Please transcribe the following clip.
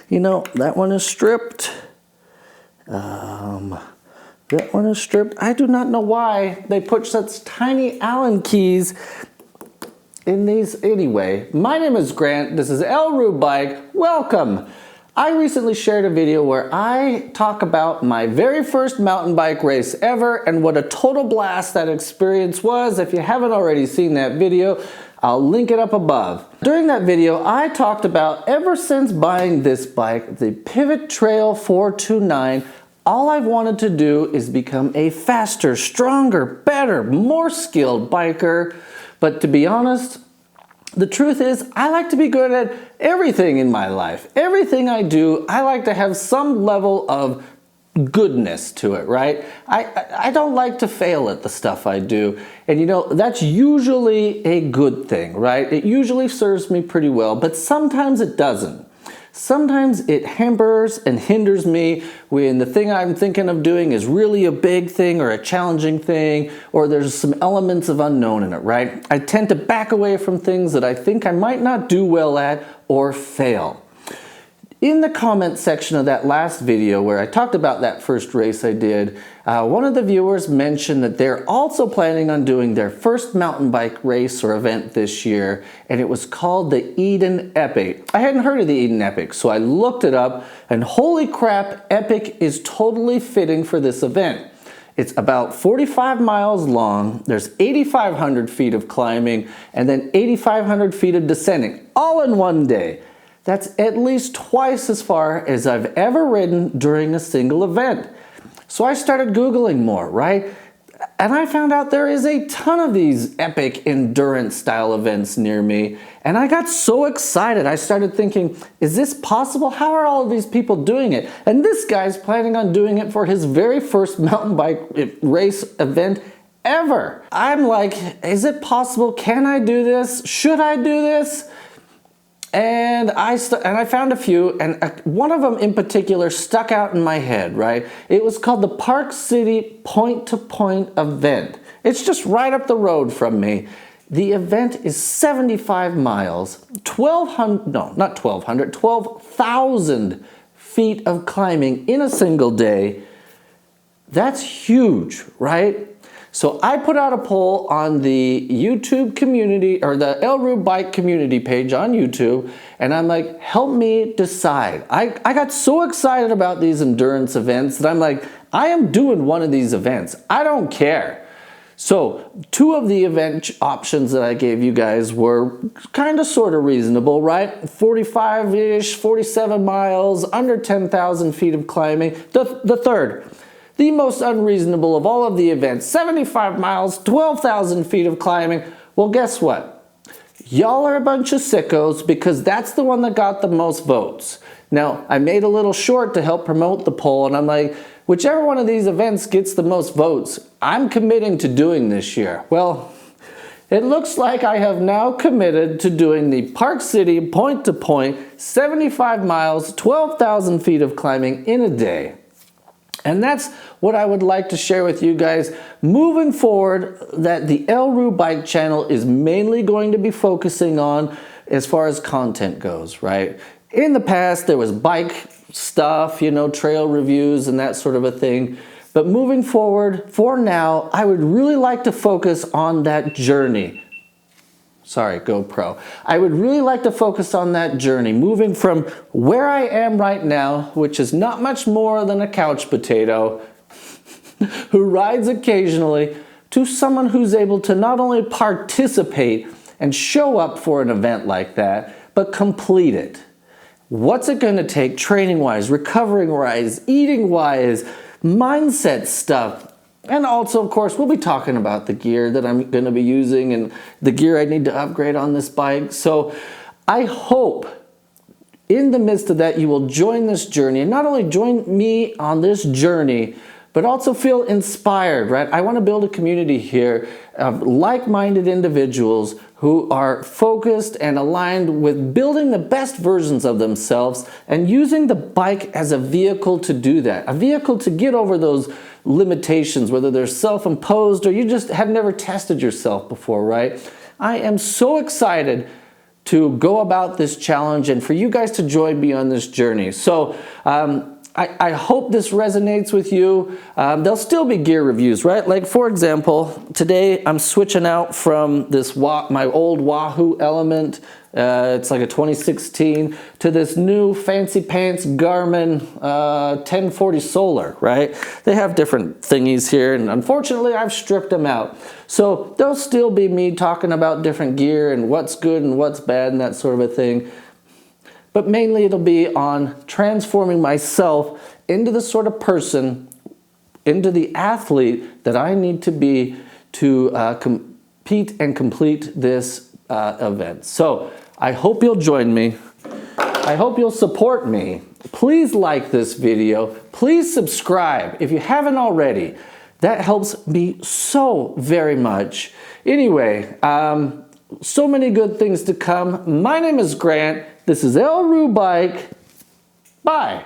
You know, that one is stripped. That one is stripped. I do not know why they put such tiny Allen keys in these. Anyway, my name is Grant. This is Roo Bike. Welcome. I recently shared a video where I talk about my very first mountain bike race ever and what a total blast that experience was. If you haven't already seen that video, I'll link it up above. During that video, I talked about ever since buying this bike, the Pivot Trail 429, all I've wanted to do is become a faster, stronger, better, more skilled biker. But to be honest, the truth is I like to be good at everything in my life. Everything I do, I like to have some level of goodness to it, right? I don't like to fail at the stuff I do. And you know, that's usually a good thing, right? It usually serves me pretty well, but sometimes it doesn't. Sometimes it hampers and hinders me when the thing I'm thinking of doing is really a big thing or a challenging thing, or there's some elements of unknown in it, right? I tend to back away from things that I think I might not do well at or fail. In the comment section of that last video where I talked about that first race I did, one of the viewers mentioned that they're also planning on doing their first mountain bike race or event this year, and it was called the Eden Epic. I hadn't heard of the Eden Epic, so I looked it up, and holy crap, Epic is totally fitting for this event. It's about 45 miles long, there's 8,500 feet of climbing, and then 8,500 feet of descending, all in one day. That's at least twice as far as I've ever ridden during a single event. So I started Googling more, right? And I found out there is a ton of these epic endurance style events near me. And I got so excited. I started thinking, is this possible? How are all of these people doing it? And this guy's planning on doing it for his very first mountain bike race event ever. I'm like, is it possible? Can I do this? Should I do this? And I found a few, and one of them in particular stuck out in my head, right? It was called the Park City Point-to-Point event. It's just right up the road from me. The event is 75 miles, 12,000 feet of climbing in a single day. That's huge, right? So I put out a poll on the YouTube community, or the Roo Bike community page on YouTube, and I'm like, help me decide. I got so excited about these endurance events that I'm like, I am doing one of these events. I don't care. So 2 of the event options that I gave you guys were kind of sort of reasonable, right? 45-ish, 47 miles, under 10,000 feet of climbing. The third, the most unreasonable of all of the events, 75 miles, 12,000 feet of climbing. Well, guess what? Y'all are a bunch of sickos because that's the one that got the most votes. Now, I made a little short to help promote the poll, and I'm like, whichever one of these events gets the most votes, I'm committing to doing this year. Well, it looks like I have now committed to doing the Park City Point-to-Point, 75 miles, 12,000 feet of climbing in a day. And that's what I would like to share with you guys moving forward, that the Roo Bike channel is mainly going to be focusing on as far as content goes, right? In the past, there was bike stuff, you know, trail reviews and that sort of a thing. But moving forward, for now, I would really like to focus on that journey. Sorry, GoPro. I would really like to focus on that journey, moving from where I am right now, which is not much more than a couch potato who rides occasionally, to someone who's able to not only participate and show up for an event like that, but complete it. What's it going to take training-wise, recovering-wise, eating-wise, mindset stuff? And also, of course, we'll be talking about the gear that I'm going to be using and the gear I need to upgrade on this bike. So I hope in the midst of that you will join this journey, and not only join me on this journey, but also feel inspired, right? I want to build a community here of like-minded individuals who are focused and aligned with building the best versions of themselves and using the bike as a vehicle to do that, a vehicle to get over those limitations, whether they're self-imposed or you just have never tested yourself before, right? I am so excited to go about this challenge and for you guys to join me on this journey. So I hope this resonates with you. There'll still be gear reviews, right? Like for example, today I'm switching out from this my old Wahoo Element. It's like a 2016 to this new fancy pants Garmin 1040 Solar, right? They have different thingies here, and unfortunately I've stripped them out. So there'll still be me talking about different gear and what's good and what's bad and that sort of a thing. But mainly it'll be on transforming myself into the sort of person, into the athlete that I need to be to compete and complete this event. So I hope you'll join me. I hope you'll support me. Please like this video. Please subscribe if you haven't already. That helps me so very much. Anyway, so many good things to come. My name is Grant. This is Roo Bike. Bye.